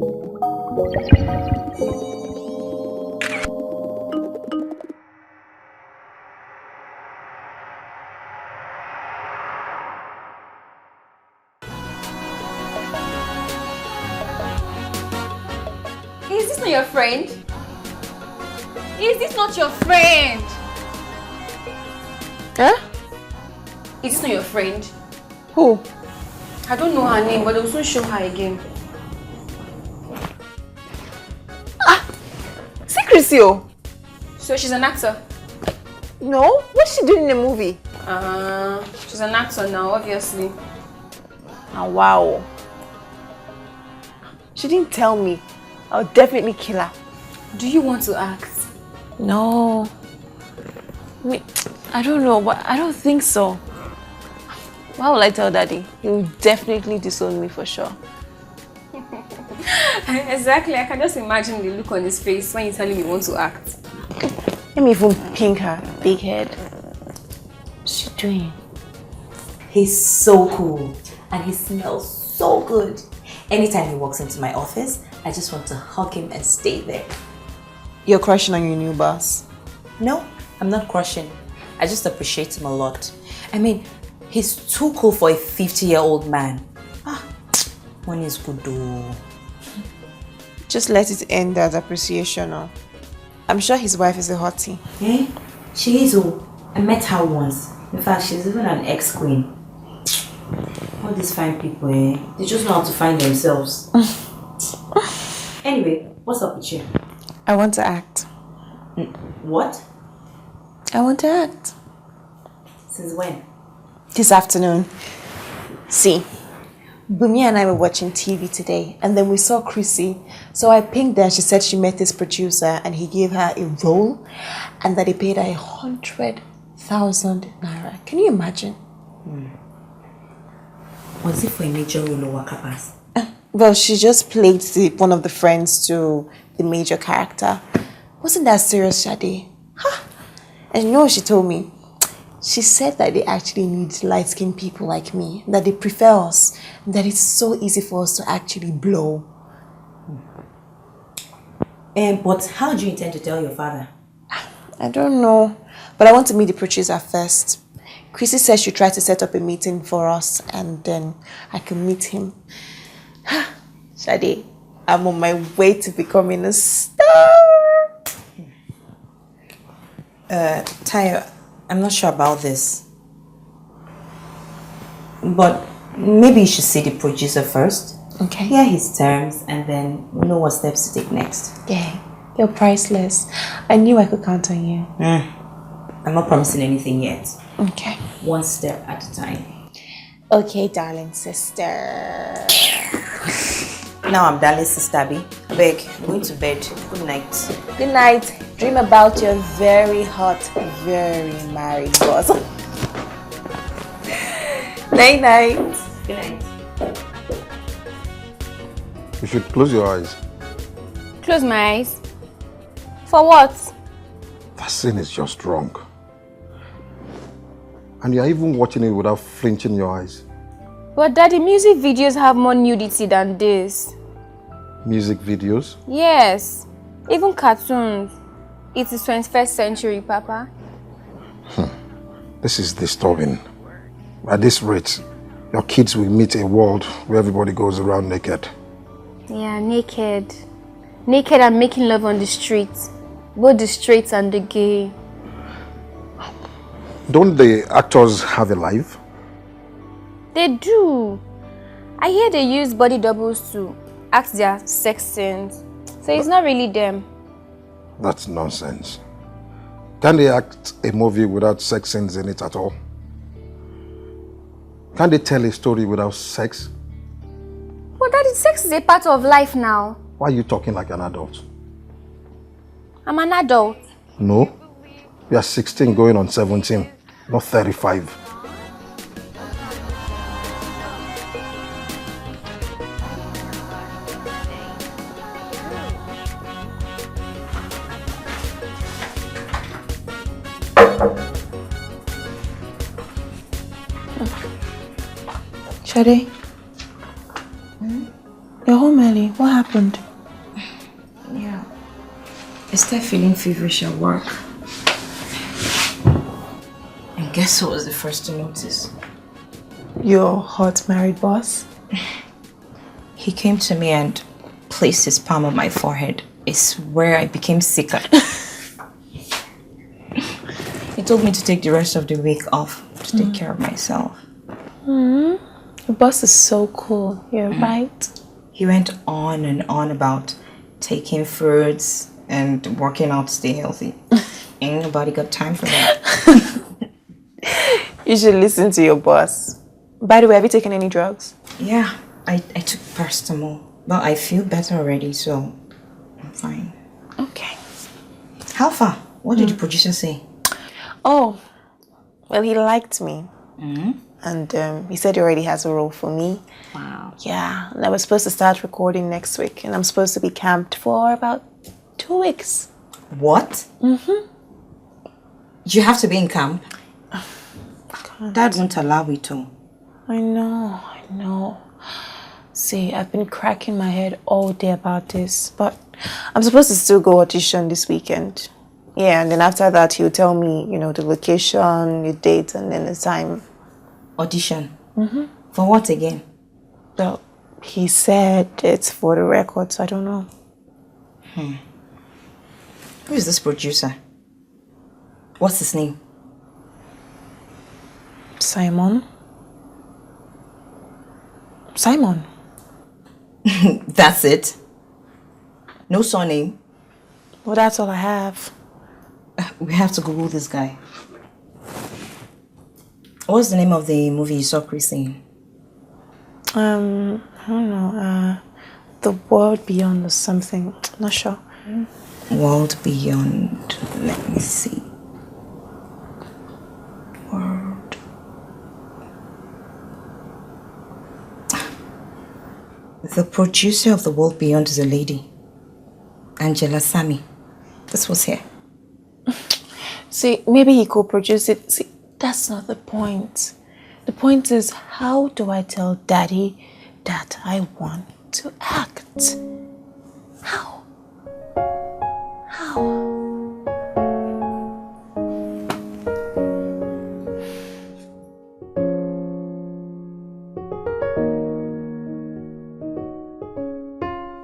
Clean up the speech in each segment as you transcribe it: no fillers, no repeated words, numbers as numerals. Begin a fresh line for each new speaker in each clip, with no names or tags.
Is this not your friend? Is this not your friend?
Huh?
Is this not your friend?
Who?
I don't know her name, but I'll soon show her again.
See Chrissy.
So she's an actor?
No? What's she doing in the movie?
She's an actor now, obviously.
Oh, wow. She didn't tell me. I'll definitely kill her.
Do you want to act?
No. I don't know, but I don't think so. Why will I tell Daddy? He will definitely disown me for sure.
Exactly, I can just imagine the look on his face when you tell him you want to act.
Let me even pink her big head. What's she doing?
He's so cool and he smells so good. Anytime he walks into my office, I just want to hug him and stay there.
You're crushing on your new boss?
No, I'm not crushing. I just appreciate him a lot. I mean, he's too cool for a 50-year-old man. Money is good though.
Just let it end as appreciation. I'm sure his wife is a hottie.
Eh? She is. I met her once. In fact, she's even an ex-queen. All these fine people, they just know how to find themselves. Anyway, what's up with you?
I want to act.
What?
I want to act.
Since when?
This afternoon. See, Bumi and I were watching TV today, and then we saw Chrissy. So I pinged her. She said she met this producer and he gave her a role and that he paid her 100,000 naira. Can you imagine?
Was it for a major role or Wakapas?
Well, she just played one of the friends to the major character. Wasn't that serious, Shady? Huh? And you know what she told me? She said that they actually need light-skinned people like me, that they prefer us, that it's so easy for us to actually blow.
But how do you intend to tell your father?
I don't know, but I want to meet the producer first. Chrissy says she tried to set up a meeting for us and then I can meet him. Shadi, I'm on my way to becoming a star.
Tayo, I'm not sure about this. But maybe you should see the producer first.
Okay.
Hear his terms and then we'll know what steps to take next.
Yeah, you're priceless. I knew I could count on you.
I'm not promising anything yet.
Okay.
One step at a time.
Okay, darling sister.
Now I'm darling sister Abby. I beg, I'm going to bed. Good night.
Good night. Dream about your very hot, very married boss. Night night.
Good night.
You should close your eyes.
Close my eyes. For what?
That scene is just wrong. And you're even watching it without flinching your eyes.
But Daddy, music videos have more nudity than this.
Music videos?
Yes. Even cartoons. It is 21st century, Papa.
This is disturbing. At this rate, your kids will meet a world where everybody goes around naked.
Yeah, naked. Naked and making love on the streets. Both the straight and the gay.
Don't the actors have a life?
They do. I hear they use body doubles to act their sex scenes. So it's not really them.
That's nonsense. Can they act a movie without sex scenes in it at all? Can they tell a story without sex?
But Daddy, sex is a part of life now.
Why are you talking like an adult?
I'm an adult.
No. You are 16 going on 17, not 35.
Shade, you're home early. What happened?
Yeah. I started feeling feverish at work. And guess who was the first to notice?
Your hot married boss?
He came to me and placed his palm on my forehead. I swear I became sicker. He told me to take the rest of the week off to take care of myself.
Your boss is so cool. You're right.
He went on and on about taking fruits and working out to stay healthy. Ain't nobody got time for that.
You should listen to your boss. By the way, have you taken any drugs?
Yeah, I took paracetamol. But I feel better already, so I'm fine.
Okay.
How far? What did the producer say?
Oh, well, he liked me. And he said he already has a role for me.
Wow.
Yeah, and I was supposed to start recording next week, and I'm supposed to be camped for about 2 weeks.
What? You have to be in camp? Dad won't allow it to.
I know. See, I've been cracking my head all day about this, but I'm supposed to still go audition this weekend. Yeah, and then after that, he'll tell me, the location, the date, and then the time.
Audition? For what again?
Well, he said it's for the record, so I don't know.
Who is this producer? What's his name?
Simon.
That's it? No surname?
Well, that's all I have.
We have to Google this guy. What's the name of the movie you saw Chrissy in?
I don't know. The World Beyond or something. Not sure.
World Beyond. Let me see. World. The producer of The World Beyond is a lady. Angela Sami. This was here.
See, maybe he co-produced it. See, that's not the point. The point is, how do I tell Daddy that I want to act? How?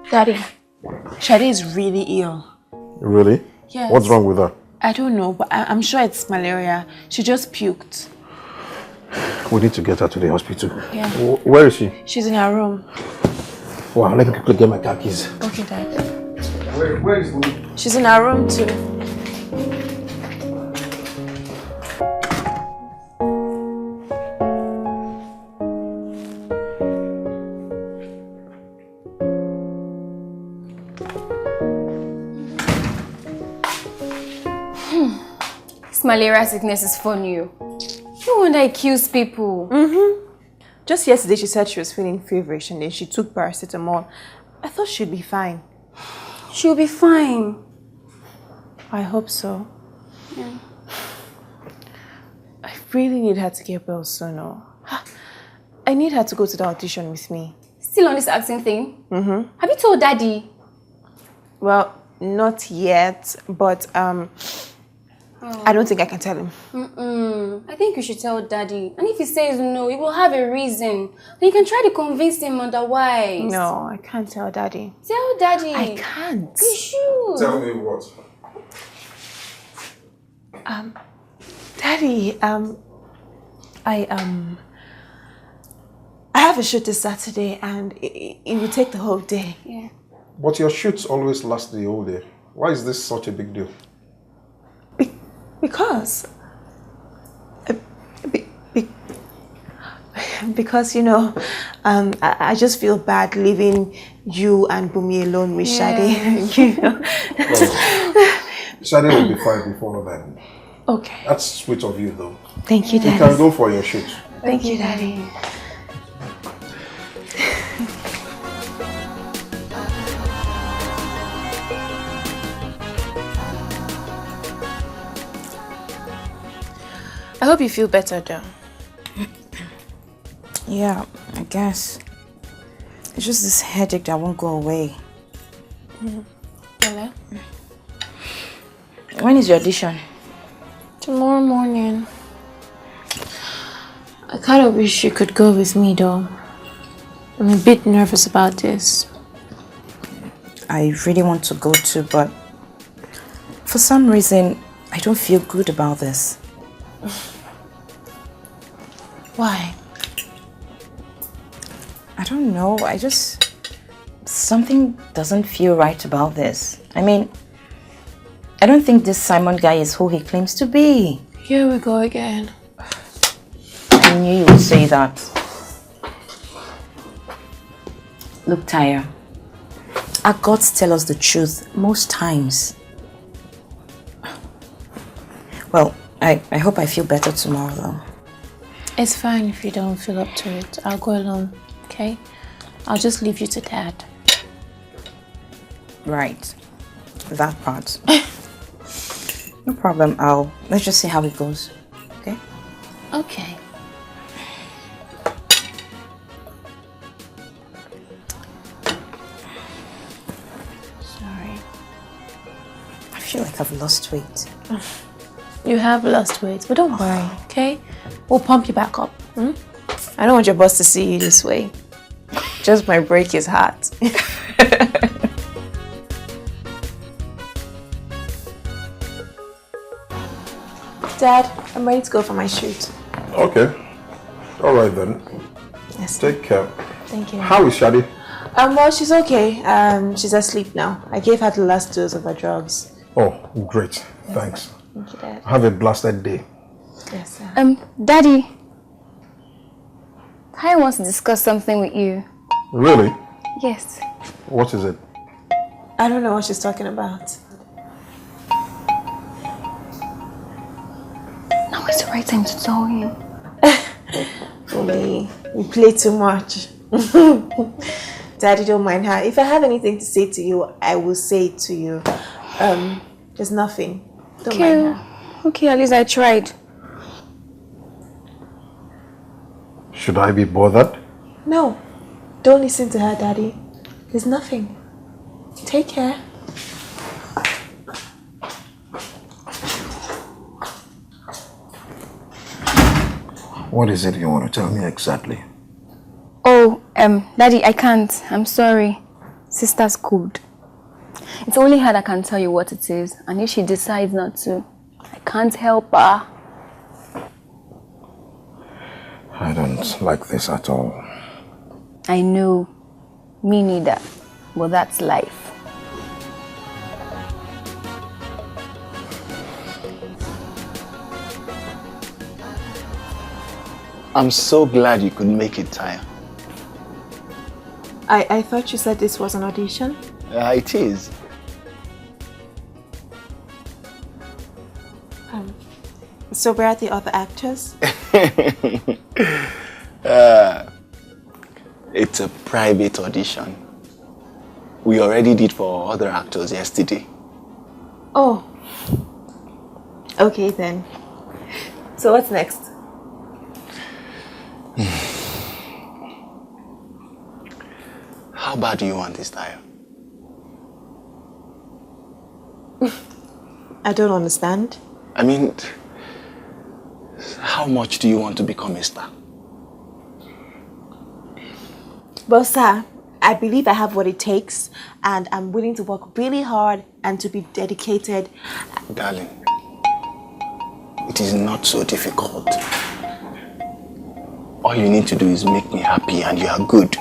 Daddy, Shady is really ill.
Really?
Yes.
What's wrong with her?
I don't know, but I'm sure it's malaria. She just puked.
We need to get her to the hospital.
Yeah.
Where is she?
She's in her room.
Wow, let me quickly get my car keys.
Okay, Dad.
Where is Lily?
She's in her room too.
This malaria sickness is funny. No wonder it kills people.
Just yesterday, she said she was feeling feverish and then she took paracetamol. I thought she'd be fine.
She'll be fine.
I hope so.
Yeah.
I really need her to get well soon. I need her to go to the audition with me.
Still on this acting thing? Have you told Daddy?
Well, not yet, but I don't think I can tell him.
I think you should tell Daddy. And if he says no, he will have a reason. Then you can try to convince him otherwise.
No, I can't tell Daddy.
Tell Daddy.
I can't.
You should.
Tell me what?
Daddy, I have a shoot this Saturday and it will take the whole day.
Yeah.
But your shoots always last the whole day. Why is this such a big deal?
Because I just feel bad leaving you and Bumi alone with Shady.
Shady will be fine before then.
Okay.
That's sweet of you, though.
Thank you,
You
Daddy.
can go for your shoot.
Thank you, Daddy. I hope you feel better, though.
Yeah, I guess. It's just this headache that won't go away.
Hello?
When is your audition?
Tomorrow morning. I kind of wish you could go with me though. I'm a bit nervous about this.
I really want to go too, but for some reason, I don't feel good about this.
Why?
I don't know. Something doesn't feel right about this. I mean, I don't think this Simon guy is who he claims to be.
Here we go again.
I knew you would say that. Look, Taya, our gods tell us the truth most times. Well, I hope I feel better tomorrow though.
It's fine if you don't feel up to it. I'll go alone, okay? I'll just leave you to Dad.
Right. That part. No problem. Let's just see how it goes. Okay?
Okay. Sorry.
I feel like I've lost weight.
You have lost weight, but don't worry, okay? We'll pump you back up. I don't want your boss to see you this way. Just might break his heart. Dad, I'm ready to go for my shoot.
Okay. All right then.
Yes.
Take care.
Thank you.
How is Shady?
Well, she's okay. She's asleep now. I gave her the last dose of her drugs.
Oh, great. Thanks.
Thank you, Dad.
Have a blasted day.
Yes, sir.
Daddy, I want to discuss something with you.
Really?
Yes.
What is it?
I don't know what she's talking about.
Now is the right time to tell you.
We play too much. Daddy, don't mind her. If I have anything to say to you, I will say it to you. There's nothing. Don't mind her.
Okay, at least I tried.
Should I be bothered?
No, don't listen to her, Daddy. There's nothing. Take care.
What is it you want to tell me exactly?
Oh, Daddy, I can't. I'm sorry. Sister's cold. It's only her that can tell you what it is. And if she decides not to, I can't help her.
I don't like this at all.
I know. Me neither. But that's life.
I'm so glad you could make it, Taya.
I thought you said this was an audition.
It is.
So where are the other actors?
It's a private audition. We already did for other actors yesterday.
Oh. Okay then. So what's next?
How bad do you want this, Taya?
I don't understand.
I mean, how much do you want to become a star?
Well, sir, I believe I have what it takes and I'm willing to work really hard and to be dedicated.
Darling, it is not so difficult. All you need to do is make me happy and you are good.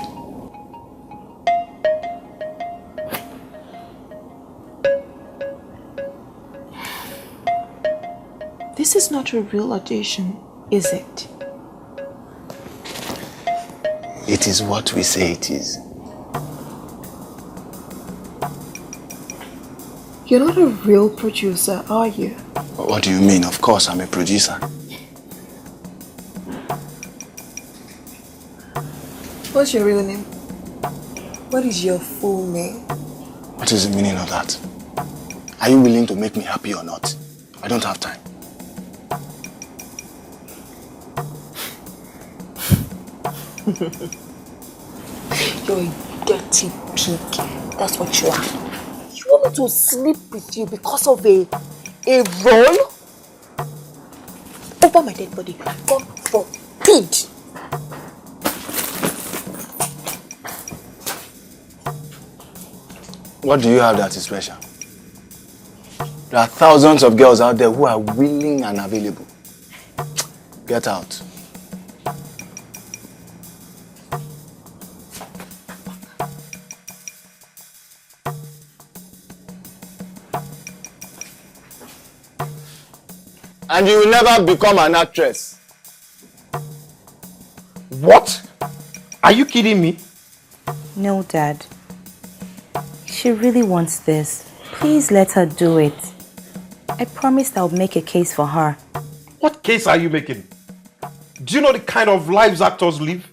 This is not a real audition, is it?
It is what we say it is.
You're not a real producer, are you?
What do you mean? Of course, I'm a producer.
What's your real name? What is your full name?
What is the meaning of that? Are you willing to make me happy or not? I don't have time.
dirty pig. That's what you are. You want me to sleep with you because of a role? Over my dead body. God forbid.
What do you have that is special? There are thousands of girls out there who are willing and available. Get out. And you will never become an actress.
What? Are you kidding me?
No, Dad. She really wants this. Please let her do it. I promised I'll make a case for her.
What case are you making? Do you know the kind of lives actors live?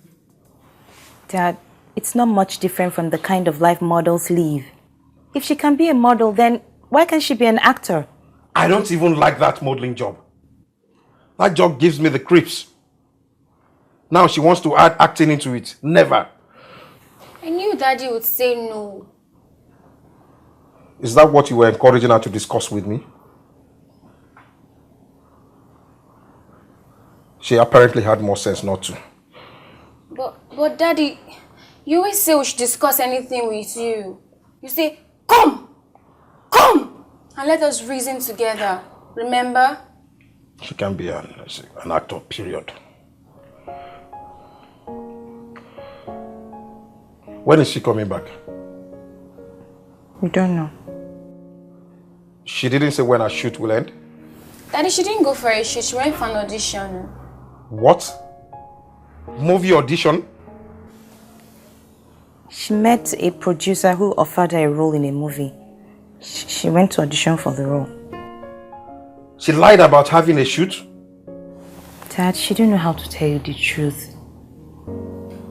Dad, it's not much different from the kind of life models live. If she can be a model, then why can't she be an actor?
I don't even like that modeling job. That job gives me the creeps. Now she wants to add acting into it. Never.
I knew Daddy would say no.
Is that what you were encouraging her to discuss with me? She apparently had more sense not to.
But Daddy, you always say we should discuss anything with you. You say, come, and let us reason together. Remember?
She can be an actor, period. When is she coming back?
We don't know.
She didn't say when her shoot will end?
Daddy, she didn't go for a shoot. She went for an audition.
What? Movie audition?
She met a producer who offered her a role in a movie. She went to audition for the role.
She lied about having a shoot?
Dad, she didn't know how to tell you the truth.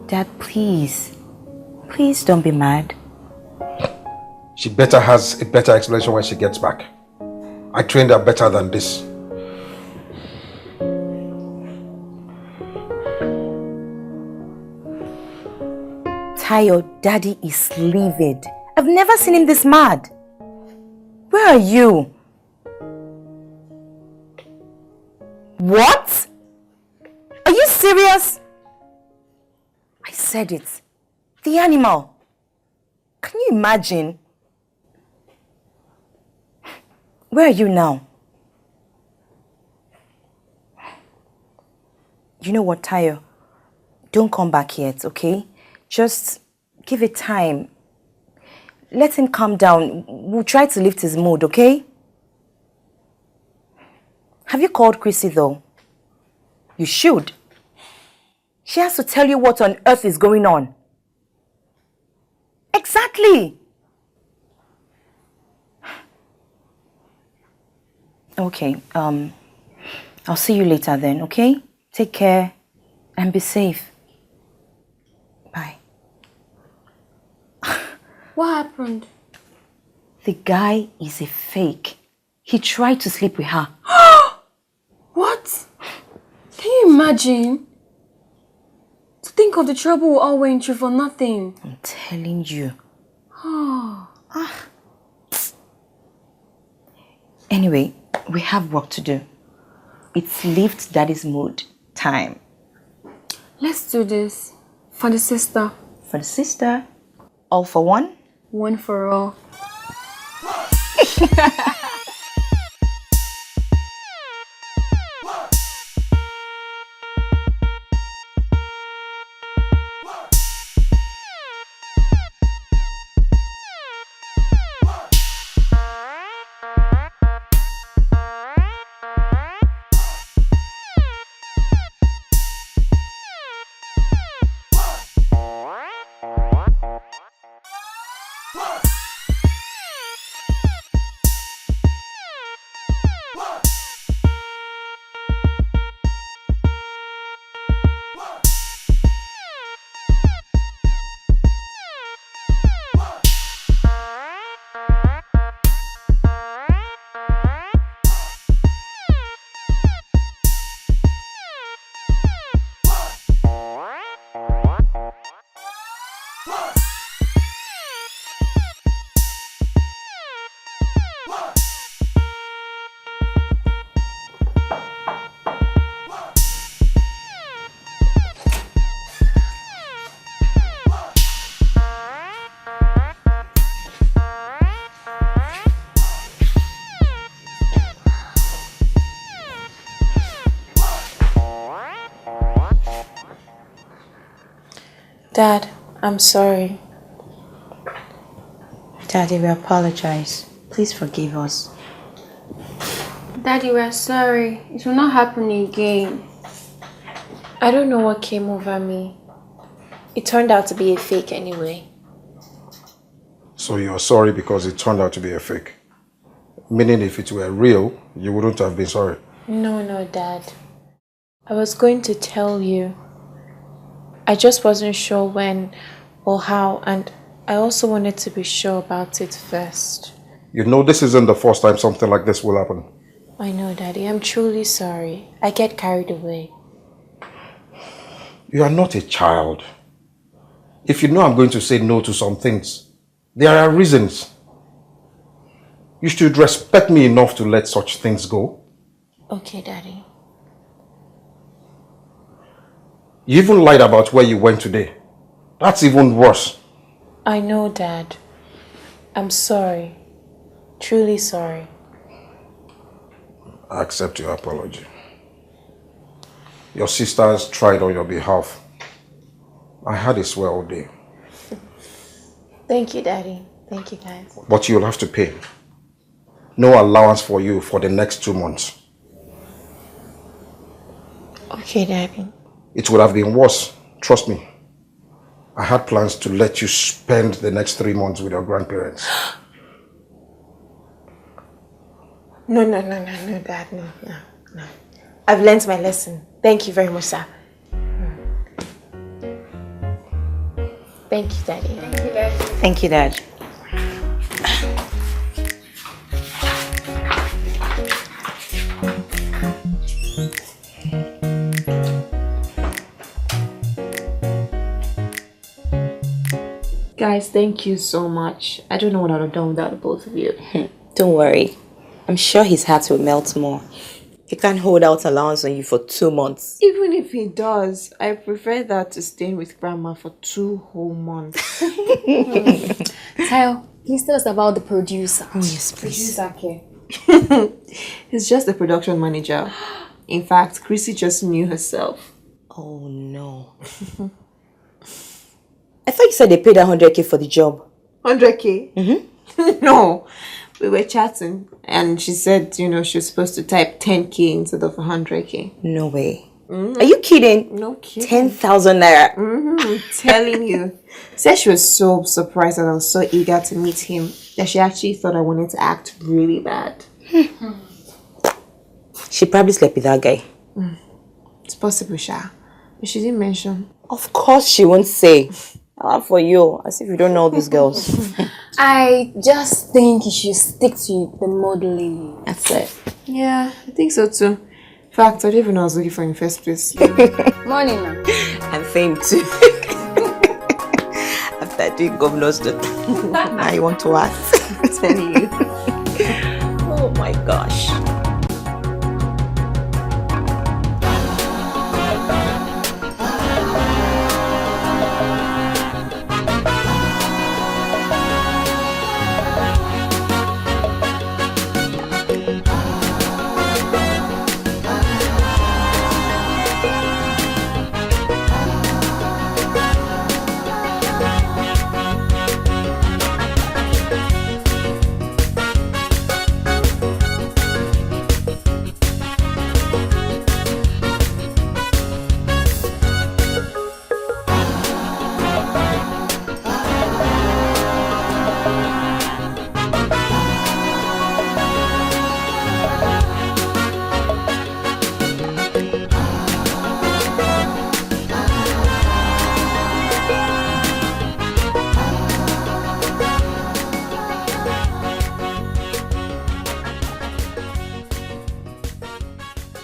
Dad, please. Please don't be mad.
She better has a better explanation when she gets back. I trained her better than this.
Tayo, Daddy is livid. I've never seen him this mad. Where are you? What? Are you serious? I said it. The animal. Can you imagine? Where are you now? You know what, Tayo? Don't come back yet, okay? Just give it time. Let him calm down. We'll try to lift his mood, okay? Have you called Chrissy though? You should. She has to tell you what on earth is going on. Exactly. Okay, I'll see you later then, okay? Take care and be safe. Bye.
What happened?
The guy is a fake. He tried to sleep with her.
What? Can you imagine? To think of the trouble we all went through for nothing.
I'm telling you. Anyway, we have work to do. It's lift Daddy's mood time.
Let's do this. For the sister.
For the sister. All for one.
One for all.
Dad, I'm sorry.
Daddy, we apologize. Please forgive us.
Daddy, we're sorry. It will not happen again.
I don't know what came over me. It turned out to be a fake anyway.
So you're sorry because it turned out to be a fake? Meaning if it were real, you wouldn't have been sorry?
No, Dad. I was going to tell you. I just wasn't sure when or how, and I also wanted to be sure about it first.
You know this isn't the first time something like this will happen.
I know, Daddy. I'm truly sorry. I get carried away.
You are not a child. If you know I'm going to say no to some things, there are reasons. You should respect me enough to let such things go.
Okay, Daddy.
You even lied about where you went today. That's even worse.
I know, Dad. I'm sorry. Truly sorry.
I accept your apology. Your sisters tried on your behalf. I had a swell day.
Thank you, Daddy. Thank you, guys.
But you'll have to pay. No allowance for you for the next 2 months.
Okay, Daddy.
It would have been worse, trust me. I had plans to let you spend the next 3 months with your grandparents.
No, Dad. No. I've learned my lesson. Thank you very much, sir. Thank you, Daddy.
Thank you, Daddy.
Thank you, Dad.
Guys, thank you so much. I don't know what I'd have done without the both of you.
Don't worry. I'm sure his heart will melt more. He can't hold out allowance on you for 2 months.
Even if he does, I prefer that to staying with Grandma for 2 whole months.
Tayo, please tell us about the producer.
Oh, yes, please.
Producer, okay. He's just the production manager. In fact, Chrissy just knew herself.
Oh, no. I thought you said they paid 100K for the job.
100K? Mm-hmm. No. We were chatting and she said, she was supposed to type 10K instead of 100K.
No way. Mm-hmm. Are you kidding?
No kidding.
10,000 naira.
Mm-hmm. I'm telling you. Said she was so surprised and I was so eager to meet him that she actually thought I wanted to act really bad.
She probably slept with that guy.
It's possible, Sha. But she didn't mention.
Of course she won't say. For you, as if you don't know these girls.
I just think you should stick to the modeling.
That's it.
Yeah, I think so too. In fact, I didn't even know I was looking for in the first place.
Morning, ma'am.
And Fame too. After doing governors, now you want to act.
I'm telling you.
Oh my gosh.